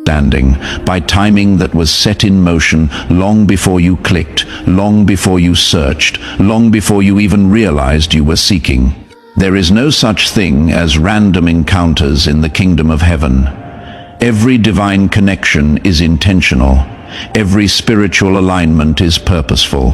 understanding, by timing that was set in motion long before you clicked, long before you searched, long before you even realized you were seeking. There is no such thing as random encounters in the kingdom of heaven. Every divine connection is intentional. Every spiritual alignment is purposeful.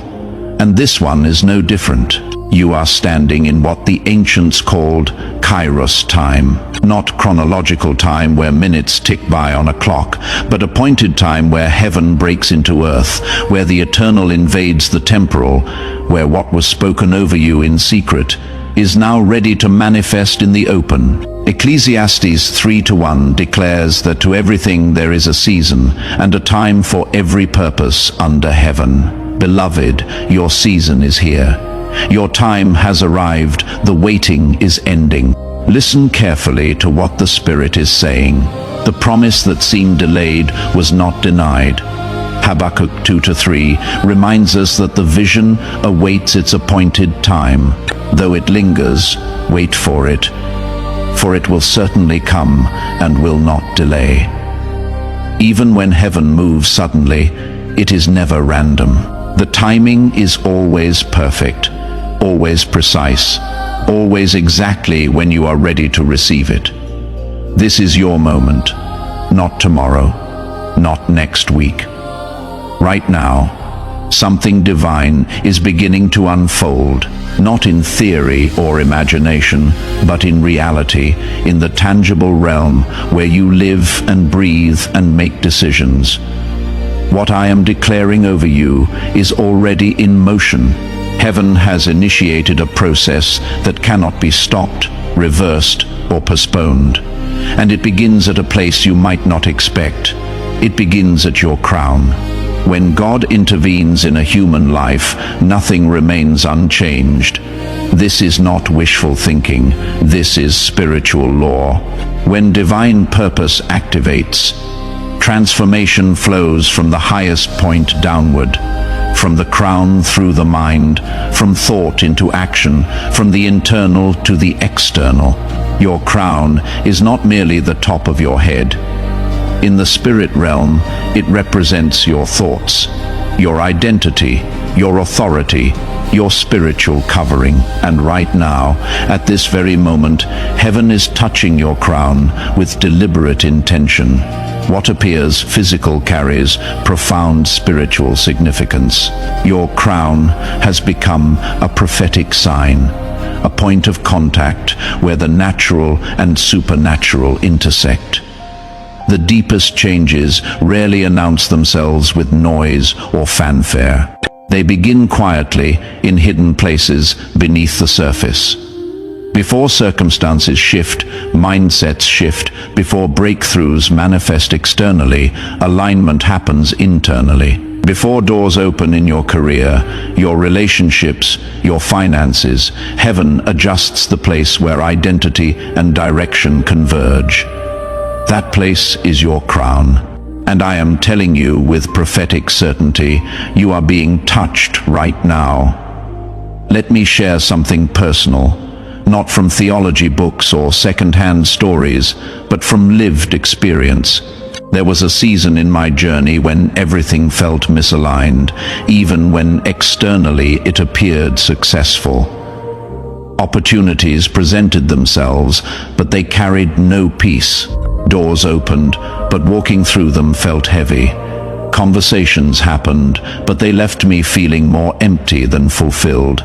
And this one is no different. You are standing in what the ancients called Kairos time, not chronological time where minutes tick by on a clock, but appointed time where heaven breaks into earth, where the eternal invades the temporal, where what was spoken over you in secret is now ready to manifest in the open. Ecclesiastes 3:1 declares that to everything there is a season and a time for every purpose under heaven. Beloved, your season is here. Your time has arrived. The waiting is ending. Listen carefully to what the Spirit is saying. The promise that seemed delayed was not denied. Habakkuk 2-3 reminds us that the vision awaits its appointed time. Though it lingers, wait for it will certainly come and will not delay. Even when heaven moves suddenly, it is never random. The timing is always perfect, always precise, always exactly when you are ready to receive it. This is your moment, not tomorrow, not next week. Right now, something divine is beginning to unfold, not in theory or imagination, but in reality, in the tangible realm where you live and breathe and make decisions. What I am declaring over you is already in motion. Heaven has initiated a process that cannot be stopped, reversed, or postponed. And it begins at a place you might not expect. It begins at your crown. When God intervenes in a human life, nothing remains unchanged. This is not wishful thinking. This is spiritual law. When divine purpose activates, transformation flows from the highest point downward, from the crown through the mind, from thought into action, from the internal to the external. Your crown is not merely the top of your head. In the spirit realm, it represents your thoughts, your identity, your authority, your spiritual covering. And right now, at this very moment, heaven is touching your crown with deliberate intention. What appears physical carries profound spiritual significance. Your crown has become a prophetic sign, a point of contact where the natural and supernatural intersect. The deepest changes rarely announce themselves with noise or fanfare. They begin quietly in hidden places beneath the surface. Before circumstances shift, mindsets shift. Before breakthroughs manifest externally, alignment happens internally. Before doors open in your career, your relationships, your finances, heaven adjusts the place where identity and direction converge. That place is your crown. And I am telling you with prophetic certainty, you are being touched right now. Let me share something personal, not from theology books or second-hand stories, but from lived experience. There was a season in my journey when everything felt misaligned, even when externally it appeared successful. Opportunities presented themselves, but they carried no peace. Doors opened, but walking through them felt heavy. Conversations happened, but they left me feeling more empty than fulfilled.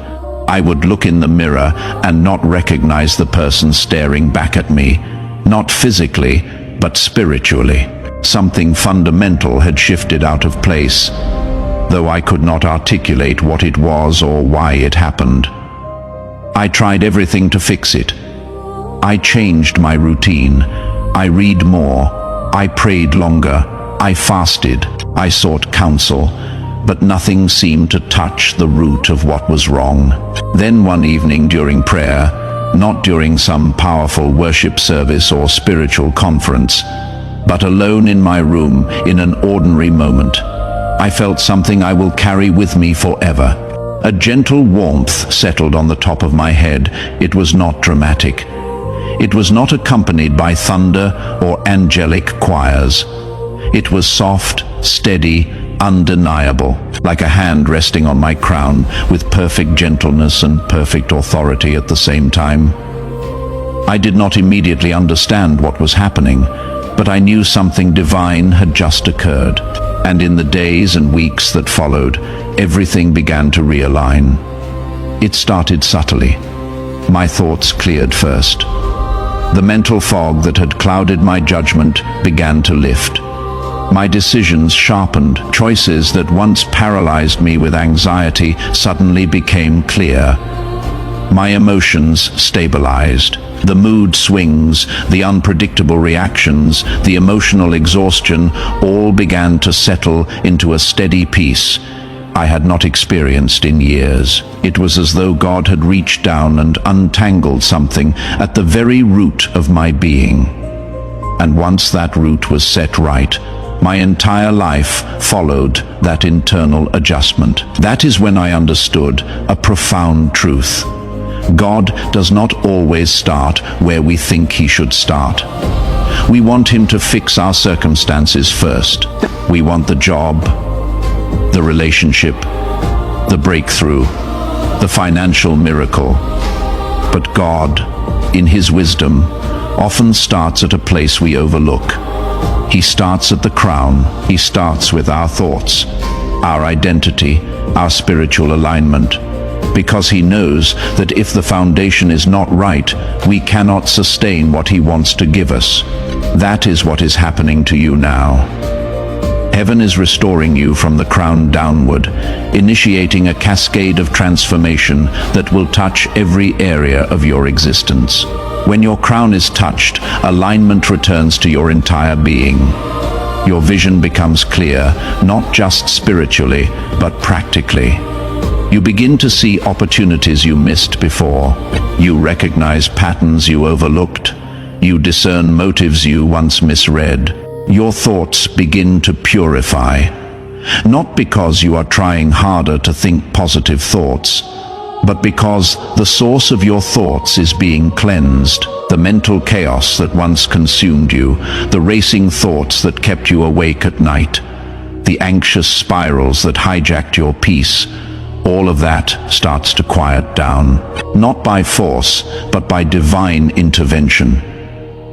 I would look in the mirror and not recognize the person staring back at me, not physically, but spiritually. Something fundamental had shifted out of place, though I could not articulate what it was or why it happened. I tried everything to fix it. I changed my routine. I read more, I prayed longer, I fasted, I sought counsel, but nothing seemed to touch the root of what was wrong. Then one evening during prayer, not during some powerful worship service or spiritual conference, but alone in my room in an ordinary moment, I felt something I will carry with me forever. A gentle warmth settled on the top of my head. It was not dramatic. It was not accompanied by thunder or angelic choirs. It was soft, steady, undeniable, like a hand resting on my crown with perfect gentleness and perfect authority at the same time. I did not immediately understand what was happening, but I knew something divine had just occurred, and in the days and weeks that followed, everything began to realign. It started subtly. My thoughts cleared first. The mental fog that had clouded my judgment began to lift. My decisions sharpened. Choices that once paralyzed me with anxiety suddenly became clear. My emotions stabilized. The mood swings, the unpredictable reactions, the emotional exhaustion all began to settle into a steady peace I had not experienced in years. It was as though God had reached down and untangled something at the very root of my being. And once that root was set right, my entire life followed that internal adjustment. That is when I understood a profound truth. God does not always start where we think he should start. We want him to fix our circumstances first. We want the job, the relationship, the breakthrough, the financial miracle. But God, in his wisdom, often starts at a place we overlook. He starts at the crown. He starts with our thoughts, our identity, our spiritual alignment, because he knows that if the foundation is not right, we cannot sustain what he wants to give us. That is what is happening to you now. Heaven is restoring you from the crown downward, initiating a cascade of transformation that will touch every area of your existence. When your crown is touched, alignment returns to your entire being. Your vision becomes clear, not just spiritually, but practically. You begin to see opportunities you missed before. You recognize patterns you overlooked. You discern motives you once misread. Your thoughts begin to purify. Not because you are trying harder to think positive thoughts, but because the source of your thoughts is being cleansed. The mental chaos that once consumed you, the racing thoughts that kept you awake at night, the anxious spirals that hijacked your peace, all of that starts to quiet down, not by force, but by divine intervention.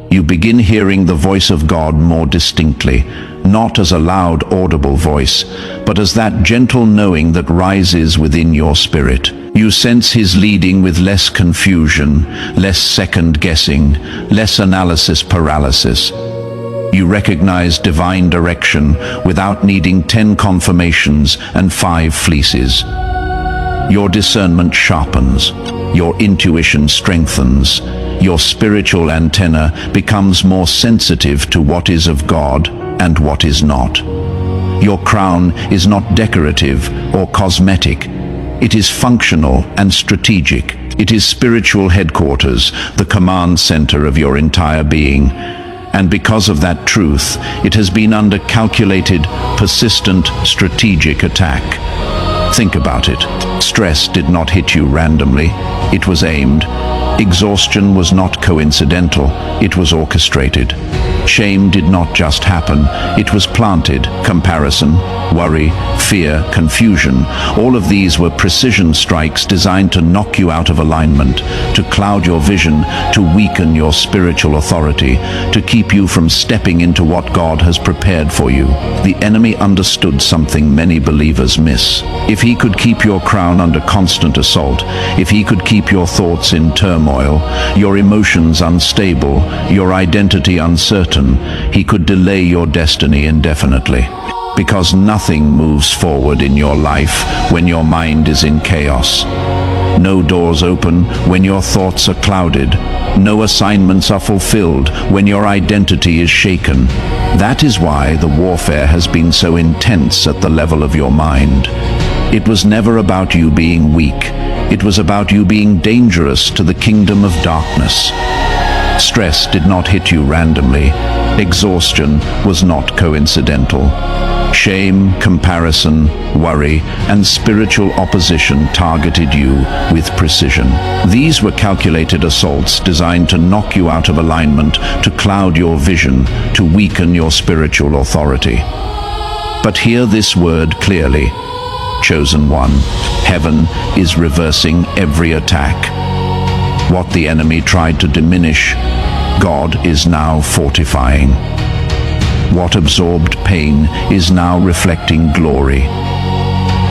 You begin hearing the voice of God more distinctly, not as a loud, audible voice, but as that gentle knowing that rises within your spirit. You sense his leading with less confusion, less second-guessing, less analysis paralysis. You recognize divine direction without needing 10 confirmations and 5 fleeces. Your discernment sharpens, your intuition strengthens, your spiritual antenna becomes more sensitive to what is of God and what is not. Your crown is not decorative or cosmetic. It is functional and strategic. It is spiritual headquarters, the command center of your entire being. And because of that truth, it has been under calculated, persistent, strategic attack. Think about it. Stress did not hit you randomly. It was aimed. Exhaustion was not coincidental. It was orchestrated. Shame did not just happen. It was planted. Comparison, worry, fear, confusion, all of these were precision strikes designed to knock you out of alignment, to cloud your vision, to weaken your spiritual authority, to keep you from stepping into what God has prepared for you. The enemy understood something many believers miss. If he could keep your crown under constant assault, if he could keep your thoughts in turmoil, your emotions unstable, your identity uncertain, he could delay your destiny indefinitely. Because nothing moves forward in your life when your mind is in chaos. No doors open when your thoughts are clouded. No assignments are fulfilled when your identity is shaken. That is why the warfare has been so intense at the level of your mind. It was never about you being weak. It was about you being dangerous to the kingdom of darkness. Stress did not hit you randomly. Exhaustion was not coincidental. Shame, comparison, worry, and spiritual opposition targeted you with precision. These were calculated assaults designed to knock you out of alignment, to cloud your vision, to weaken your spiritual authority. But hear this word clearly. Chosen one, heaven is reversing every attack. What the enemy tried to diminish, God is now fortifying. What absorbed pain is now reflecting glory.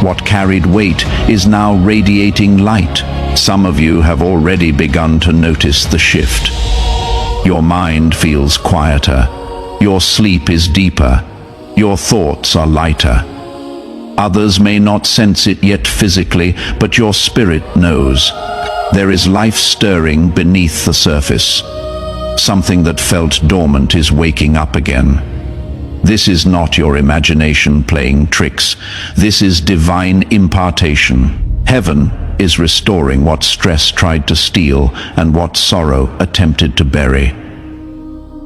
What carried weight is now radiating light. Some of you have already begun to notice the shift. Your mind feels quieter. Your sleep is deeper. Your thoughts are lighter. Others may not sense it yet physically, but your spirit knows. There is life stirring beneath the surface. Something that felt dormant is waking up again. This is not your imagination playing tricks. This is divine impartation. Heaven is restoring what stress tried to steal and what sorrow attempted to bury.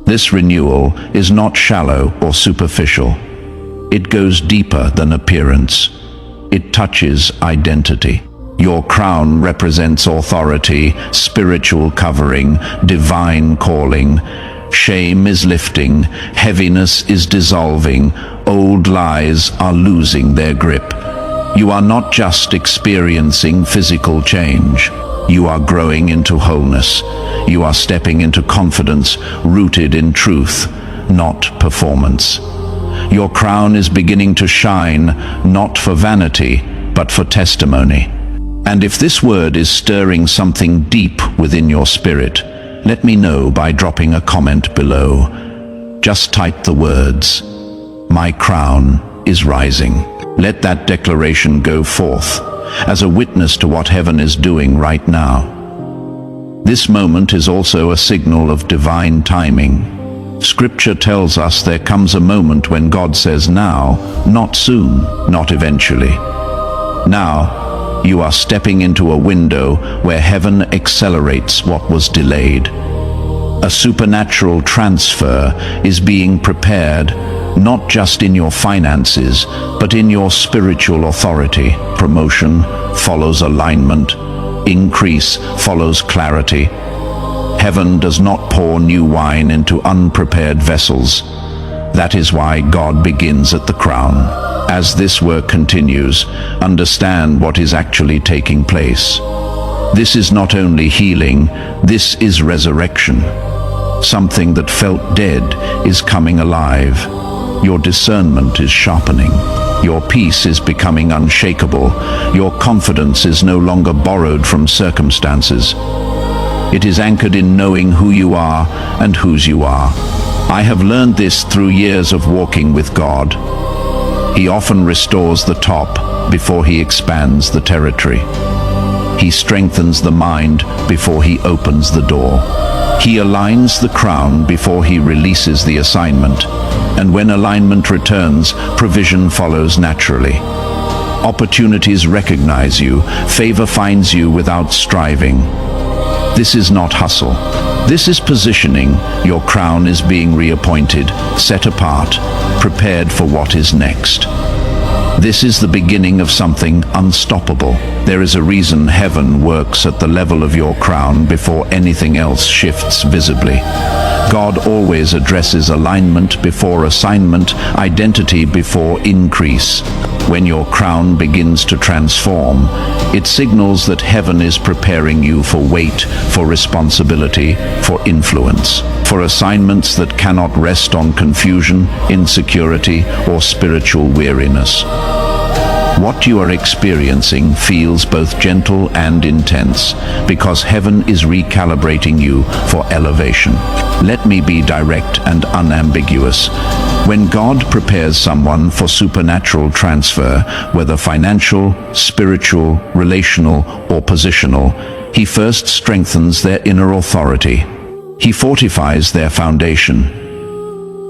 This renewal is not shallow or superficial. It goes deeper than appearance. It touches identity. Your crown represents authority, spiritual covering, divine calling. Shame is lifting, heaviness is dissolving, old lies are losing their grip. You are not just experiencing physical change. You are growing into wholeness. You are stepping into confidence rooted in truth, not performance. Your crown is beginning to shine, not for vanity, but for testimony. And if this word is stirring something deep within your spirit, let me know by dropping a comment below. Just type the words, "My crown is rising." Let that declaration go forth as a witness to what heaven is doing right now. This moment is also a signal of divine timing. Scripture tells us there comes a moment when God says now, not soon, not eventually. Now, you are stepping into a window where heaven accelerates what was delayed. A supernatural transfer is being prepared, not just in your finances, but in your spiritual authority. Promotion follows alignment. Increase follows clarity. Heaven does not pour new wine into unprepared vessels. That is why God begins at the crown. As this work continues, understand what is actually taking place. This is not only healing, this is resurrection. Something that felt dead is coming alive. Your discernment is sharpening. Your peace is becoming unshakable. Your confidence is no longer borrowed from circumstances. It is anchored in knowing who you are and whose you are. I have learned this through years of walking with God. He often restores the top before he expands the territory. He strengthens the mind before he opens the door. He aligns the crown before he releases the assignment. And when alignment returns, provision follows naturally. Opportunities recognize you. Favor finds you without striving. This is not hustle. This is positioning. Your crown is being reappointed, set apart, prepared for what is next. This is the beginning of something unstoppable. There is a reason heaven works at the level of your crown before anything else shifts visibly. God always addresses alignment before assignment, identity before increase. When your crown begins to transform, it signals that heaven is preparing you for weight, for responsibility, for influence, for assignments that cannot rest on confusion, insecurity, or spiritual weariness. What you are experiencing feels both gentle and intense because heaven is recalibrating you for elevation. Let me be direct and unambiguous. When God prepares someone for supernatural transfer, whether financial, spiritual, relational, or positional, He first strengthens their inner authority. He fortifies their foundation.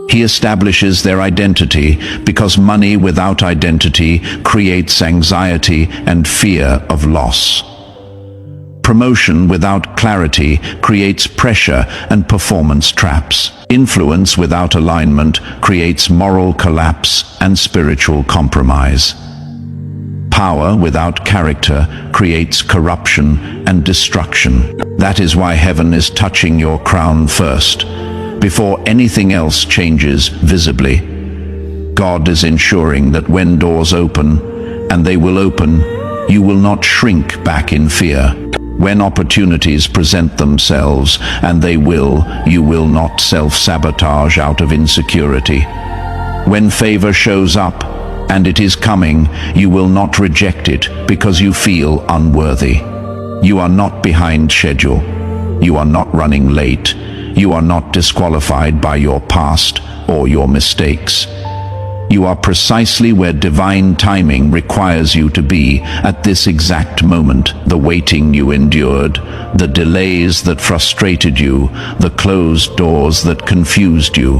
He establishes their identity because money without identity creates anxiety and fear of loss. Promotion without clarity creates pressure and performance traps. Influence without alignment creates moral collapse and spiritual compromise. Power without character creates corruption and destruction. That is why heaven is touching your crown first, before anything else changes visibly. God is ensuring that when doors open, and they will open, you will not shrink back in fear. When opportunities present themselves, and they will, you will not self-sabotage out of insecurity. When favor shows up, and it is coming, you will not reject it because you feel unworthy. You are not behind schedule. You are not running late. You are not disqualified by your past or your mistakes. You are precisely where divine timing requires you to be at this exact moment. The waiting you endured, the delays that frustrated you, the closed doors that confused you.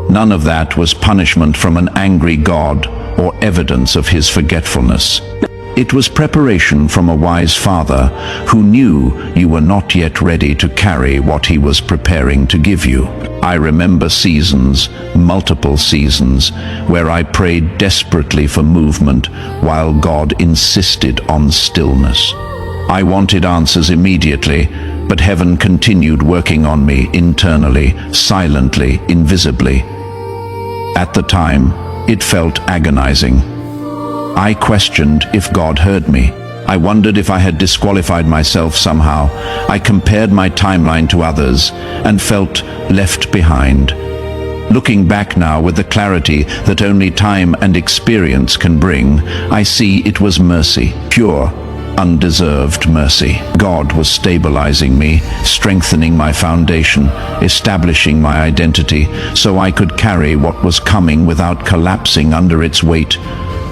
None of that was punishment from an angry God or evidence of his forgetfulness. It was preparation from a wise father who knew you were not yet ready to carry what he was preparing to give you. I remember seasons, multiple seasons, where I prayed desperately for movement while God insisted on stillness. I wanted answers immediately, but heaven continued working on me internally, silently, invisibly. At the time, it felt agonizing. I questioned if God heard me. I wondered if I had disqualified myself somehow. I compared my timeline to others and felt left behind. Looking back now with the clarity that only time and experience can bring, I see it was mercy, pure, undeserved mercy. God was stabilizing me, strengthening my foundation, establishing my identity, so I could carry what was coming without collapsing under its weight,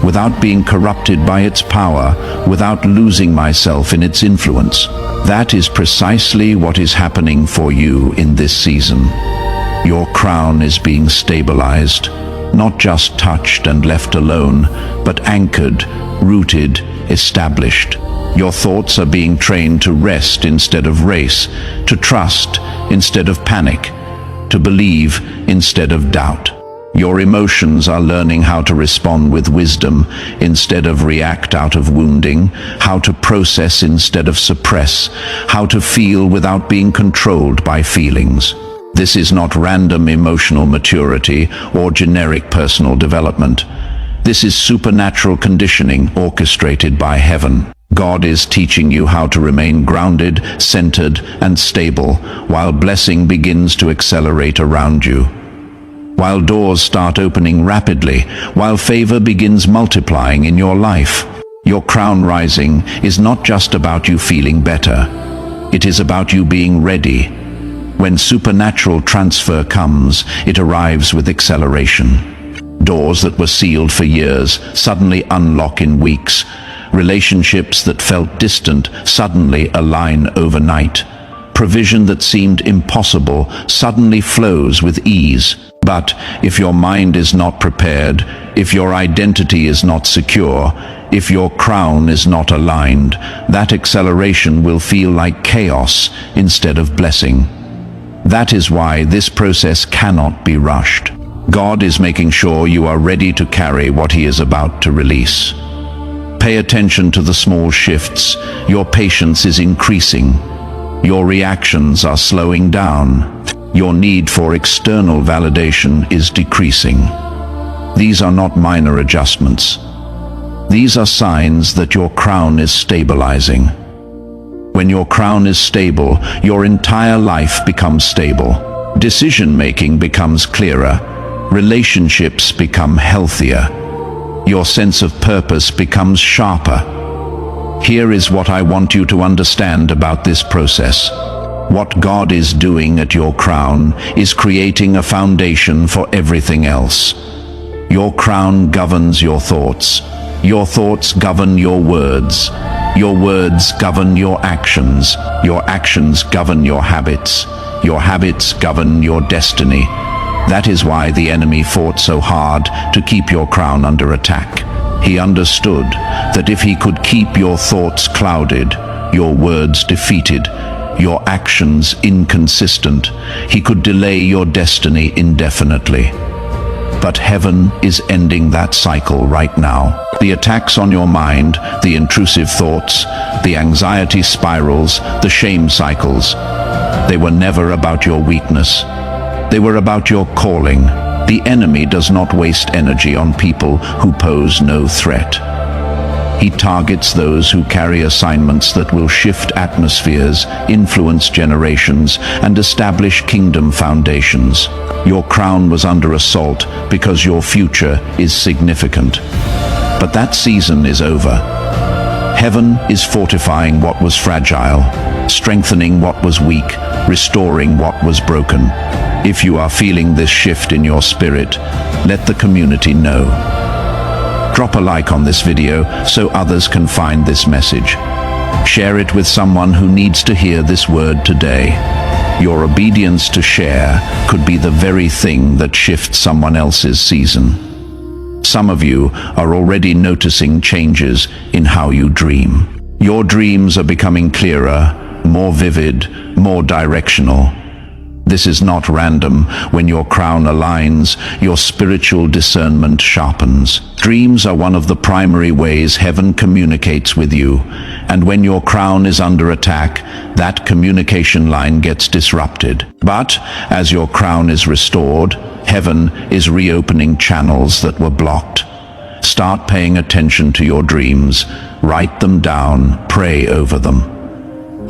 without being corrupted by its power, without losing myself in its influence. That is precisely what is happening for you in this season. Your crown is being stabilized, not just touched and left alone, but anchored, rooted, established. Your thoughts are being trained to rest instead of race, to trust instead of panic, to believe instead of doubt. Your emotions are learning how to respond with wisdom instead of react out of wounding, how to process instead of suppress, how to feel without being controlled by feelings. This is not random emotional maturity or generic personal development. This is supernatural conditioning orchestrated by heaven. God is teaching you how to remain grounded, centered, and stable, while blessing begins to accelerate around you. While doors start opening rapidly, while favor begins multiplying in your life. Your crown rising is not just about you feeling better. It is about you being ready. When supernatural transfer comes, it arrives with acceleration. Doors that were sealed for years suddenly unlock in weeks. Relationships that felt distant suddenly align overnight. Provision that seemed impossible suddenly flows with ease. But if your mind is not prepared, if your identity is not secure, if your crown is not aligned, that acceleration will feel like chaos instead of blessing. That is why this process cannot be rushed. God is making sure you are ready to carry what He is about to release. Pay attention to the small shifts. Your patience is increasing. Your reactions are slowing down. Your need for external validation is decreasing. These are not minor adjustments. These are signs that your crown is stabilizing. When your crown is stable, your entire life becomes stable. Decision-making becomes clearer. Relationships become healthier. Your sense of purpose becomes sharper. Here is what I want you to understand about this process. What God is doing at your crown is creating a foundation for everything else. Your crown governs your thoughts. Your thoughts govern your words. Your words govern your actions. Your actions govern your habits. Your habits govern your destiny. That is why the enemy fought so hard to keep your crown under attack. He understood that if he could keep your thoughts clouded, your words defeated, your actions inconsistent. He could delay your destiny indefinitely. But heaven is ending that cycle right now. The attacks on your mind, the intrusive thoughts, the anxiety spirals, the shame cycles, they were never about your weakness. They were about your calling. The enemy does not waste energy on people who pose no threat. He targets those who carry assignments that will shift atmospheres, influence generations, and establish kingdom foundations. Your crown was under assault because your future is significant. But that season is over. Heaven is fortifying what was fragile, strengthening what was weak, restoring what was broken. If you are feeling this shift in your spirit, let the community know. Drop a like on this video so others can find this message. Share it with someone who needs to hear this word today. Your obedience to share could be the very thing that shifts someone else's season. Some of you are already noticing changes in how you dream. Your dreams are becoming clearer, more vivid, more directional. This is not random. When your crown aligns, your spiritual discernment sharpens. Dreams are one of the primary ways heaven communicates with you, and when your crown is under attack, that communication line gets disrupted. But as your crown is restored, heaven is reopening channels that were blocked. Start paying attention to your dreams. Write them down. Pray over them.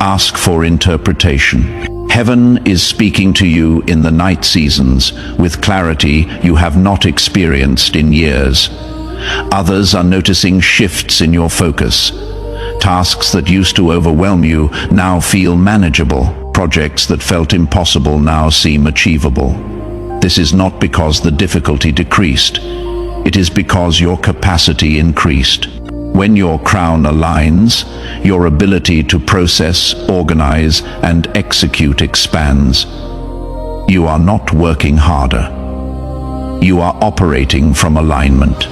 Ask for interpretation. Heaven is speaking to you in the night seasons with clarity you have not experienced in years. Others are noticing shifts in your focus. Tasks that used to overwhelm you now feel manageable. Projects that felt impossible now seem achievable. This is not because the difficulty decreased. It is because your capacity increased. When your crown aligns, your ability to process, organize, and execute expands. You are not working harder. You are operating from alignment.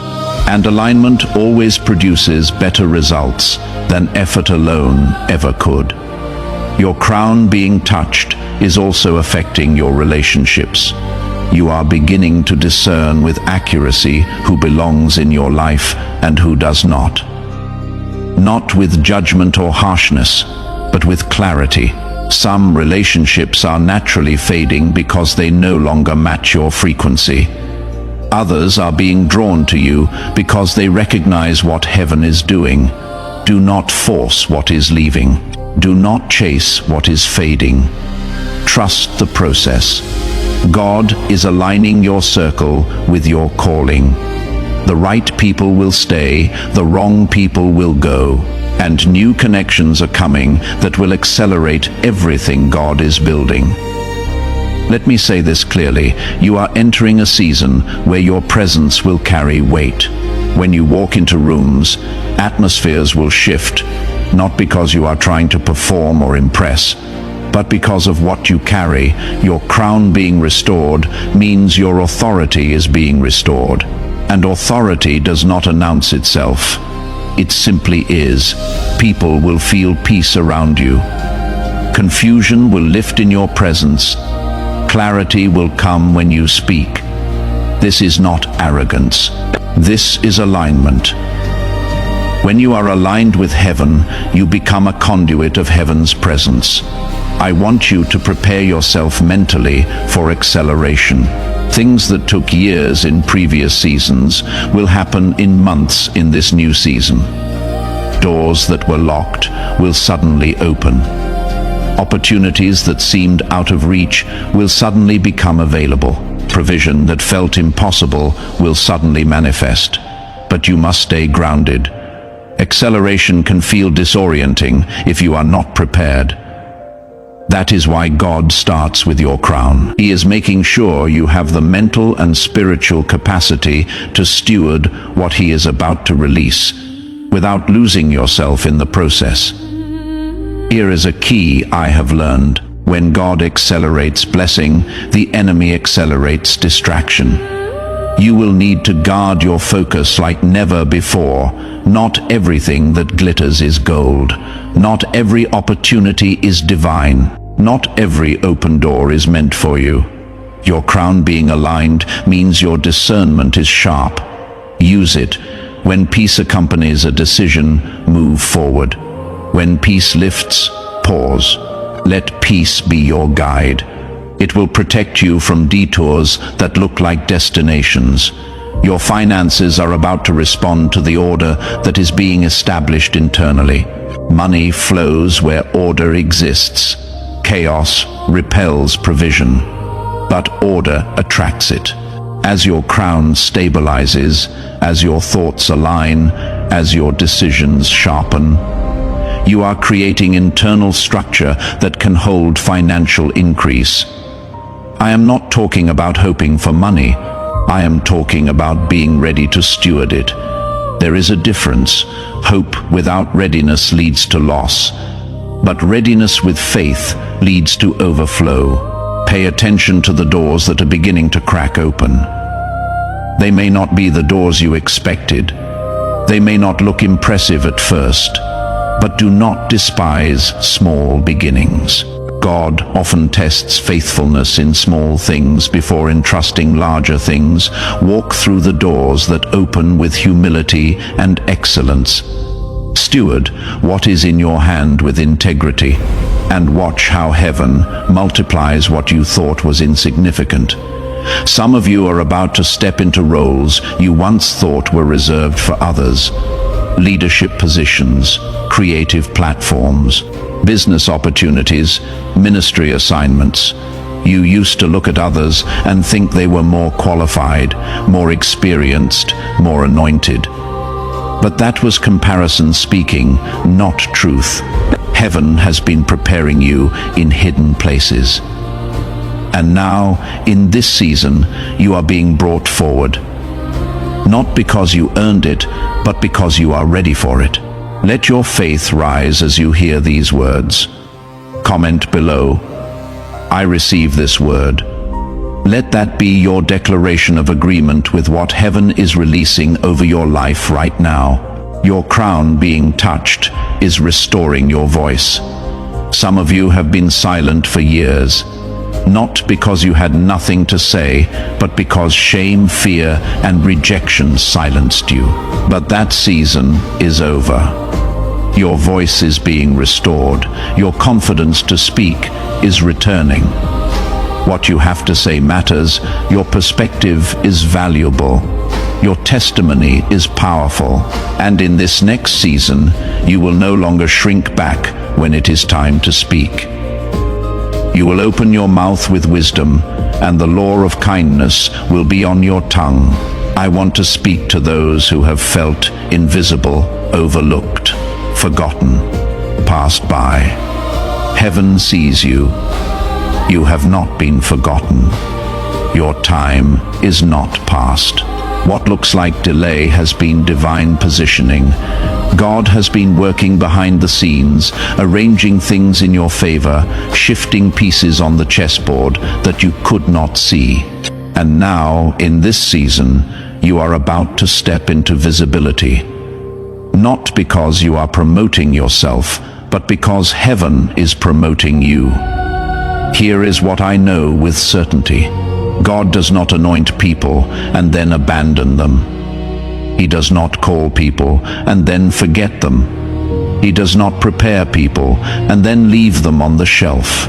And alignment always produces better results than effort alone ever could. Your crown being touched is also affecting your relationships. You are beginning to discern with accuracy who belongs in your life and who does not. Not with judgment or harshness, but with clarity. Some relationships are naturally fading because they no longer match your frequency. Others are being drawn to you because they recognize what heaven is doing. Do not force what is leaving. Do not chase what is fading. Trust the process. God is aligning your circle with your calling. The right people will stay, the wrong people will go, and new connections are coming that will accelerate everything God is building. Let me say this clearly. You are entering a season where your presence will carry weight. When you walk into rooms, atmospheres will shift, not because you are trying to perform or impress, but because of what you carry. Your crown being restored means your authority is being restored. And authority does not announce itself. It simply is. People will feel peace around you. Confusion will lift in your presence. Clarity will come when you speak. This is not arrogance. This is alignment. When you are aligned with heaven, you become a conduit of heaven's presence. I want you to prepare yourself mentally for acceleration. Things that took years in previous seasons will happen in months in this new season. Doors that were locked will suddenly open. Opportunities that seemed out of reach will suddenly become available. Provision that felt impossible will suddenly manifest. But you must stay grounded. Acceleration can feel disorienting if you are not prepared. That is why God starts with your crown. He is making sure you have the mental and spiritual capacity to steward what He is about to release, without losing yourself in the process. Here is a key I have learned. When God accelerates blessing, the enemy accelerates distraction. You will need to guard your focus like never before. Not everything that glitters is gold. Not every opportunity is divine. Not every open door is meant for you. Your crown being aligned means your discernment is sharp. Use it. When peace accompanies a decision, move forward. When peace lifts, pause. Let peace be your guide. It will protect you from detours that look like destinations. Your finances are about to respond to the order that is being established internally. Money flows where order exists. Chaos repels provision, but order attracts it. As your crown stabilizes, as your thoughts align, as your decisions sharpen, you are creating internal structure that can hold financial increase. I am not talking about hoping for money. I am talking about being ready to steward it. There is a difference. Hope without readiness leads to loss, but readiness with faith leads to overflow. Pay attention to the doors that are beginning to crack open. They may not be the doors you expected. They may not look impressive at first, but do not despise small beginnings. God often tests faithfulness in small things before entrusting larger things. Walk through the doors that open with humility and excellence. Steward what is in your hand with integrity, and watch how heaven multiplies what you thought was insignificant. Some of you are about to step into roles you once thought were reserved for others. Leadership positions, creative platforms, business opportunities, ministry assignments. You used to look at others and think they were more qualified, more experienced, more anointed. But that was comparison speaking, not truth. Heaven has been preparing you in hidden places. And now, in this season, you are being brought forward. Not because you earned it, but because you are ready for it. Let your faith rise as you hear these words. Comment below, I receive this word. Let that be your declaration of agreement with what heaven is releasing over your life right now. Your crown being touched is restoring your voice. Some of you have been silent for years, not because you had nothing to say, but because shame, fear, and rejection silenced you. But that season is over. Your voice is being restored. Your confidence to speak is returning. What you have to say matters. Your perspective is valuable. Your testimony is powerful. And in this next season, you will no longer shrink back when it is time to speak. You will open your mouth with wisdom, and the law of kindness will be on your tongue. I want to speak to those who have felt invisible, overlooked, forgotten, passed by. Heaven sees you. You have not been forgotten. Your time is not past. What looks like delay has been divine positioning. God has been working behind the scenes, arranging things in your favor, shifting pieces on the chessboard that you could not see. And now, in this season, you are about to step into visibility. Not because you are promoting yourself, but because heaven is promoting you. Here is what I know with certainty. God does not anoint people and then abandon them. He does not call people and then forget them. He does not prepare people and then leave them on the shelf.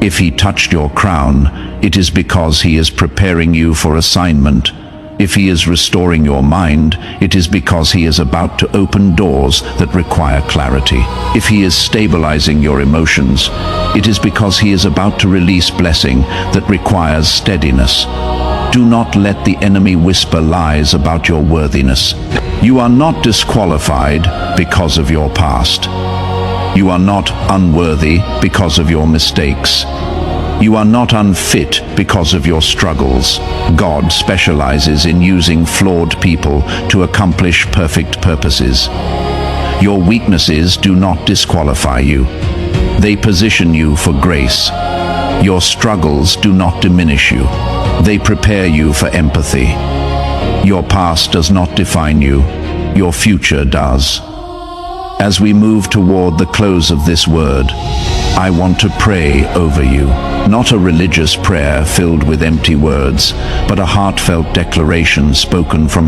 If he touched your crown, it is because he is preparing you for assignment. If he is restoring your mind, it is because he is about to open doors that require clarity. If he is stabilizing your emotions, it is because he is about to release blessing that requires steadiness. Do not let the enemy whisper lies about your worthiness. You are not disqualified because of your past. You are not unworthy because of your mistakes. You are not unfit because of your struggles. God specializes in using flawed people to accomplish perfect purposes. Your weaknesses do not disqualify you. They position you for grace. Your struggles do not diminish you. They prepare you for empathy. Your past does not define you. Your future does. As we move toward the close of this word, I want to pray over you. Not a religious prayer filled with empty words, but a heartfelt declaration spoken from